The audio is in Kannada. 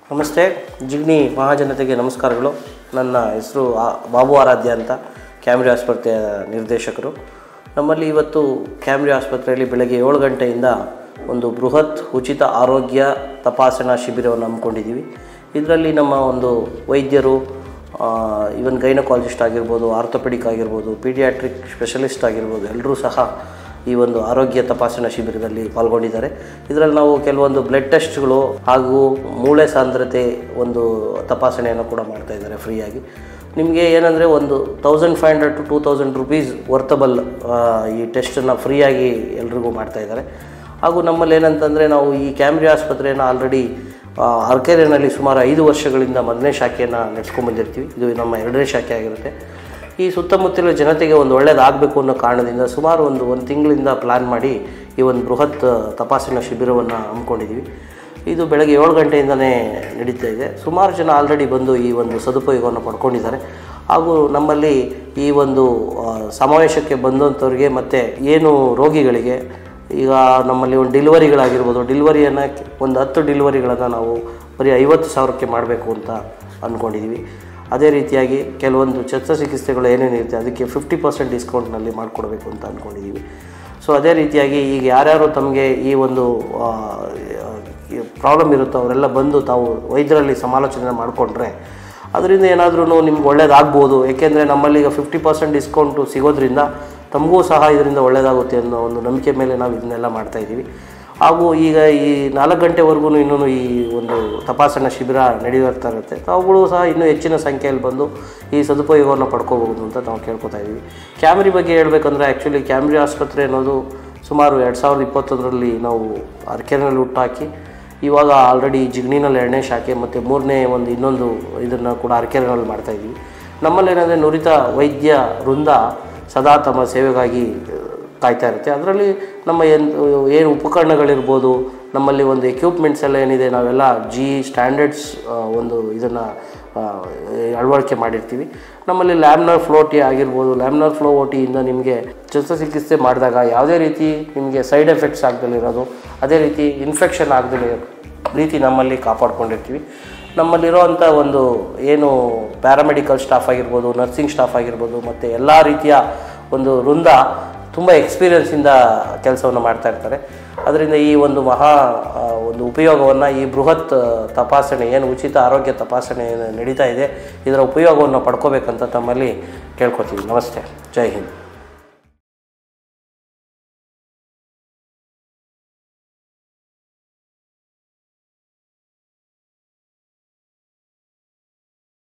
ನಮಸ್ತೆ ಜಿಗ್ನಿ ಮಹಾಜನತೆಗೆ ನಮಸ್ಕಾರಗಳು. ನನ್ನ ಹೆಸರು ಬಾಬು ಆರಾಧ್ಯ ಅಂತ, ಕ್ಯಾಮ್ರಿ ಆಸ್ಪತ್ರೆಯ ನಿರ್ದೇಶಕರು. ನಮ್ಮಲ್ಲಿ ಇವತ್ತು ಕ್ಯಾಮ್ರಿ ಆಸ್ಪತ್ರೆಯಲ್ಲಿ ಬೆಳಗ್ಗೆ 7 ಗಂಟೆಯಿಂದ ಒಂದು ಬೃಹತ್ ಉಚಿತ ಆರೋಗ್ಯ ತಪಾಸಣಾ ಶಿಬಿರವನ್ನು ಹಮ್ಮಿಕೊಂಡಿದ್ದೀವಿ. ಇದರಲ್ಲಿ ನಮ್ಮ ಒಂದು ವೈದ್ಯರು, ಇವನ್ ಗೈನಕಾಲಜಿಸ್ಟ್ ಆಗಿರ್ಬೋದು, ಆರ್ಥೋಪೆಡಿಕ್ ಆಗಿರ್ಬೋದು, ಪೀಡಿಯಾಟ್ರಿಕ್ ಸ್ಪೆಷಲಿಸ್ಟ್ ಆಗಿರ್ಬೋದು, ಎಲ್ಲರೂ ಸಹ ಈ ಒಂದು ಆರೋಗ್ಯ ತಪಾಸಣಾ ಶಿಬಿರದಲ್ಲಿ ಪಾಲ್ಗೊಂಡಿದ್ದಾರೆ. ಇದರಲ್ಲಿ ನಾವು ಕೆಲವೊಂದು ಬ್ಲಡ್ ಟೆಸ್ಟ್ಗಳು ಹಾಗೂ ಮೂಳೆ ಸಾಂದ್ರತೆ ಒಂದು ತಪಾಸಣೆಯನ್ನು ಕೂಡ ಮಾಡ್ತಾಯಿದ್ದಾರೆ ಫ್ರೀಯಾಗಿ. ನಿಮಗೆ ಏನಂದರೆ ಒಂದು 1500 to 2000 rupees ವರ್ತಬಲ್ ಈ ಟೆಸ್ಟನ್ನು ಫ್ರೀಯಾಗಿ ಎಲ್ರಿಗೂ ಮಾಡ್ತಾಯಿದ್ದಾರೆ. ಹಾಗೂ ನಮ್ಮಲ್ಲಿ ಏನಂತಂದರೆ, ನಾವು ಈ ಕ್ಯಾಮ್ರಿ ಆಸ್ಪತ್ರೆಯನ್ನು ಆಲ್ರೆಡಿ ಅರ್ಕೆರೆನಲ್ಲಿ ಸುಮಾರು 5 ವರ್ಷಗಳಿಂದ ಮೊದಲನೇ ಶಾಖೆಯನ್ನು ನಡೆಸ್ಕೊಂಡ್ಬಂದಿರ್ತೀವಿ. ಇದು ನಮ್ಮ 2ನೇ ಶಾಖೆ ಆಗಿರುತ್ತೆ. ಈ ಸುತ್ತಮುತ್ತಲಿನ ಜನತೆಗೆ ಒಂದು ಒಳ್ಳೆಯದಾಗಬೇಕು ಅನ್ನೋ ಕಾರಣದಿಂದ ಸುಮಾರು ಒಂದು ತಿಂಗಳಿಂದ ಪ್ಲ್ಯಾನ್ ಮಾಡಿ ಈ ಒಂದು ಬೃಹತ್ ತಪಾಸಣಾ ಶಿಬಿರವನ್ನು ಹಮ್ಮಿಕೊಂಡಿದ್ದೀವಿ. ಇದು ಬೆಳಗ್ಗೆ 7 ಗಂಟೆಯಿಂದನೇ ನಡೀತಾ ಇದೆ. ಸುಮಾರು ಜನ ಆಲ್ರೆಡಿ ಬಂದು ಈ ಒಂದು ಸದುಪಯೋಗವನ್ನು ಪಡ್ಕೊಂಡಿದ್ದಾರೆ. ಹಾಗೂ ನಮ್ಮಲ್ಲಿ ಈ ಒಂದು ಸಮಾವೇಶಕ್ಕೆ ಬಂದಂಥವ್ರಿಗೆ ಮತ್ತು ಏನು ರೋಗಿಗಳಿಗೆ ಈಗ ನಮ್ಮಲ್ಲಿ ಒಂದು ಡೆಲಿವರಿಗಳಾಗಿರ್ಬೋದು, ಡೆಲಿವರಿಯನ್ನು ಒಂದು 10 ಡೆಲಿವರಿಗಳನ್ನು ನಾವು ಬರೀ 50,000ಕ್ಕೆ ಮಾಡಬೇಕು ಅಂತ ಅಂದ್ಕೊಂಡಿದ್ದೀವಿ. ಅದೇ ರೀತಿಯಾಗಿ ಕೆಲವೊಂದು ಶಸ್ತ್ರಚಿಕಿತ್ಸೆಗಳು ಏನೇನಿರುತ್ತೆ ಅದಕ್ಕೆ 50% ಡಿಸ್ಕೌಂಟ್ನಲ್ಲಿ ಮಾಡಿಕೊಡ್ಬೇಕು ಅಂತ ಅಂದ್ಕೊಂಡಿದ್ದೀವಿ. ಸೊ ಅದೇ ರೀತಿಯಾಗಿ ಈಗ ಯಾರ್ಯಾರು ತಮಗೆ ಈ ಒಂದು ಪ್ರಾಬ್ಲಮ್ ಇರುತ್ತೋ ಅವರೆಲ್ಲ ಬಂದು ತಾವು ವೈದ್ಯರಲ್ಲಿ ಸಮಾಲೋಚನೆ ಮಾಡಿಕೊಂಡ್ರೆ ಅದರಿಂದ ಏನಾದ್ರೂ ನಿಮ್ಗೆ ಒಳ್ಳೇದಾಗ್ಬೋದು. ಏಕೆಂದರೆ ನಮ್ಮಲ್ಲಿ ಈಗ 50% ಡಿಸ್ಕೌಂಟು ಸಿಗೋದ್ರಿಂದ ತಮಗೂ ಸಹ ಇದರಿಂದ ಒಳ್ಳೆಯದಾಗುತ್ತೆ ಅನ್ನೋ ಒಂದು ನಂಬಿಕೆ ಮೇಲೆ ನಾವು ಇದನ್ನೆಲ್ಲ ಮಾಡ್ತಾಯಿದ್ದೀವಿ. ಹಾಗೂ ಈಗ ಈ 4 ಗಂಟೆವರೆಗೂ ಇನ್ನೂ ಈ ಒಂದು ತಪಾಸಣಾ ಶಿಬಿರ ನಡೆಯುತ್ತಾ ಇರುತ್ತೆ. ಅವುಗಳು ಸಹ ಇನ್ನೂ ಹೆಚ್ಚಿನ ಸಂಖ್ಯೆಯಲ್ಲಿ ಬಂದು ಈ ಸದುಪಯೋಗವನ್ನು ಪಡ್ಕೋಬಹುದು ಅಂತ ನಾವು ಕೇಳ್ಕೊತಾ ಇದ್ದೀವಿ. ಕ್ಯಾಮ್ರಿ ಬಗ್ಗೆ ಹೇಳಬೇಕಂದ್ರೆ, ಆ್ಯಕ್ಚುಲಿ ಕ್ಯಾಮ್ರಿ ಆಸ್ಪತ್ರೆ ಅನ್ನೋದು ಸುಮಾರು 2021ರಲ್ಲಿ ನಾವು ಅರ್ಕೆರೆನಲ್ಲಿ ಹುಟ್ಟಾಕಿ ಇವಾಗ ಆಲ್ರೆಡಿ ಜಿಗ್ನಿನಲ್ಲಿ 2ನೇ ಶಾಖೆ ಮತ್ತು 3ನೇ ಇನ್ನೊಂದು ಇದನ್ನು ಕೂಡ ಅರ್ಕೆರೆನಲ್ಲಿ ಮಾಡ್ತಾಯಿದ್ದೀವಿ. ನಮ್ಮಲ್ಲಿ ಏನಂದರೆ ನುರಿತ ವೈದ್ಯ ವೃಂದ ಸದಾ ತಮ್ಮ ಸೇವೆಗಾಗಿ ಕಾಯ್ತಾ ಇರುತ್ತೆ. ಅದರಲ್ಲಿ ನಮ್ಮ ಏನು ಉಪಕರಣಗಳಿರ್ಬೋದು, ನಮ್ಮಲ್ಲಿ ಒಂದು ಎಕ್ವಿಪ್ಮೆಂಟ್ಸ್ ಎಲ್ಲ ಏನಿದೆ ನಾವೆಲ್ಲ ಸ್ಟ್ಯಾಂಡರ್ಡ್ಸ್ ಇದನ್ನು ಅಳವಡಿಕೆ ಮಾಡಿರ್ತೀವಿ. ನಮ್ಮಲ್ಲಿ ಲ್ಯಾಮಿನಾರ್ ಫ್ಲೋ ಟಿ ಆಗಿರ್ಬೋದು, ಲ್ಯಾಮಿನಾರ್ ಫ್ಲೋ ಟಿಯಿಂದ ನಿಮಗೆ ಶಸ್ತ್ರಚಿಕಿತ್ಸೆ ಮಾಡಿದಾಗ ಯಾವುದೇ ರೀತಿ ನಿಮಗೆ ಸೈಡ್ ಎಫೆಕ್ಟ್ಸ್ ಆಗದಲ್ಲಿರೋದು, ಅದೇ ರೀತಿ ಇನ್ಫೆಕ್ಷನ್ ಆಗದಲ್ಲೇ ರೀತಿ ನಮ್ಮಲ್ಲಿ ಕಾಪಾಡ್ಕೊಂಡಿರ್ತೀವಿ. ನಮ್ಮಲ್ಲಿರೋವಂಥ ಏನು ಪ್ಯಾರಾಮೆಡಿಕಲ್ ಸ್ಟಾಫ್ ಆಗಿರ್ಬೋದು, ನರ್ಸಿಂಗ್ ಸ್ಟಾಫ್ ಆಗಿರ್ಬೋದು ಮತ್ತು ಎಲ್ಲ ರೀತಿಯ ಒಂದು ವೃಂದ ತುಂಬ ಎಕ್ಸ್ಪೀರಿಯನ್ಸಿಂದ ಕೆಲಸವನ್ನು ಮಾಡ್ತಾ ಇರ್ತಾರೆ. ಅದರಿಂದ ಈ ಒಂದು ಉಪಯೋಗವನ್ನು, ಈ ಬೃಹತ್ ತಪಾಸಣೆ ಏನು ಉಚಿತ ಆರೋಗ್ಯ ತಪಾಸಣೆ ನಡೀತಾ ಇದೆ, ಇದರ ಉಪಯೋಗವನ್ನು ಪಡ್ಕೋಬೇಕಂತ ತಮ್ಮಲ್ಲಿ ಕೇಳ್ಕೊತೀವಿ. ನಮಸ್ತೆ, ಜೈ ಹಿಂದ್.